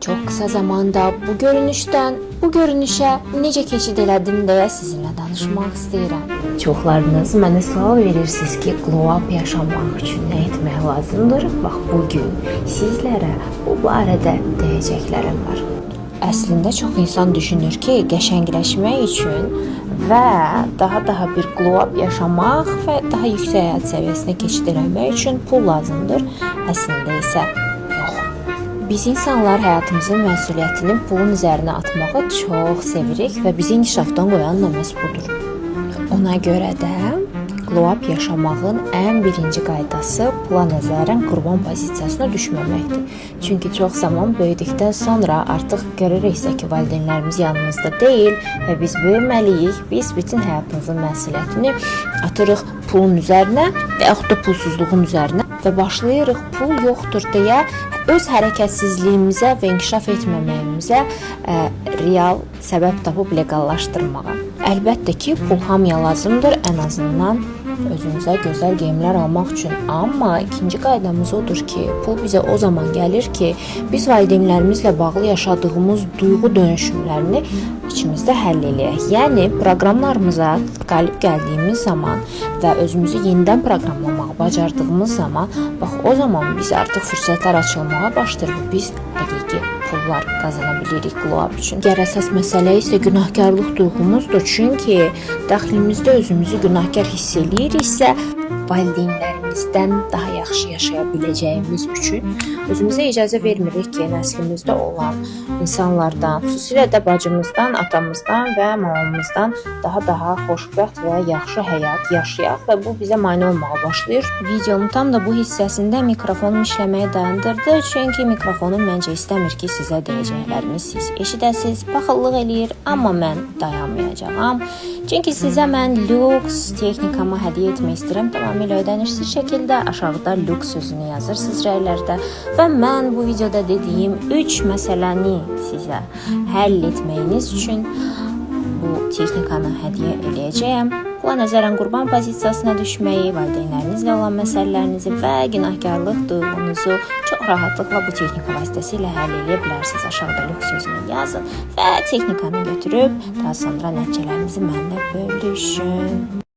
Çox qısa zamanda bu görünüşə necə keçid elədim deyə sizinlə danışmaq istəyirəm. Çoxlarınız mənə sual verirsiniz ki, glow up yaşamaq üçün nə etmək lazımdır? Bax, bugün sizlərə bu barədə deyəcəklərim var. Əslində çox insan düşünür ki, qəşəngləşmək üçün və daha bir glow up yaşamaq və daha yüksək həyat səviyyəsinə keçid eləmək üçün pul lazımdır. Əslində isə biz insanlar həyatımızın məsuliyyətini pulun üzərinə atmağı çox sevirik və bizi inkişafdan qoyan da məhz budur. Ona görə də glow up yaşamağın ən birinci qaydası pula nəzərən qurban pozisiyasına düşməməkdir. Çünki çox zaman böyüdükdən sonra artıq görürüksə ki, valideynlərimiz yanımızda deyil və biz böyüməliyik. Biz bütün həyatımızın məsuliyyətini atırıq pulun üzərinə və yaxud da pulsuzluğun üzərinə və başlayırıq pul yoxdur deyə öz hərəkətsizliyimizə və inkişaf etməməyimizə real səbəb tapıb legallaşdırmağa. Əlbəttə ki, pul hamıya lazımdır, ən azından özümüzə gözəl geyimlər almaq üçün. Amma ikinci qaydamız odur ki, pul bizə o zaman gəlir ki, biz valideynlərimizlə bağlı yaşadığımız duyğu dönüşümlərini içimizdə həll eləyək. Yəni, proqramlarımıza qalib gəldiyimiz zaman və özümüzü yenidən proqramlamağı bacardığımız zaman, bax, o zaman biz artıq fürsətlər açılmağa başlayır və biz həqiqi pullar qazana bilirik glow up üçün. Digər əsas məsələ isə günahkarlıq duyğumuzdur. Çünki daxilimizdə özümüzü günahkar hiss eləyiriksə, valideynlərimizdən daha yaxşı yaşaya biləcəyimiz üçün özümüzə icazə vermirik ki, nəslimizdə olan insanlardan, xüsusilə də bacımızdan, atamızdan və mamamızdan daha xoşbəxt və yaxşı həyat yaşayaq və bu bizə mane olmağa başlayır. Videonun tam da bu hissəsində mikrofonumu işləməyə dayandırdı. Çünki mikrofonum məncə istəmir ki, sizə deyəcəklərimi siz eşidəsiniz, paxıllıq eləyir, amma mən dayanmayacağam. Çünki sizə mən lüks texnikamı hədiyyə etmək istəyirəm. Tamamilə ödənişsiz şəkildə aşağıda lüks sözünü yazırsınız rəylərdə və mən bu videoda dediyim 3 məsələni sizə həll etməyiniz üçün bu texnikanı hədiyyə eləyəcəyəm. Pula nəzərən qurban pozisiyasına düşməyi, valideynlərinizlə olan məsələlərinizi və günahkarlıq duyğunuzu çox rahatlıqla bu texnika vasitəsilə həll edə bilərsiniz. Aşağıda lüks sözünü yazın və texnikanı götürüb daha sonra nəticələrinizi mənimlə bölüşün.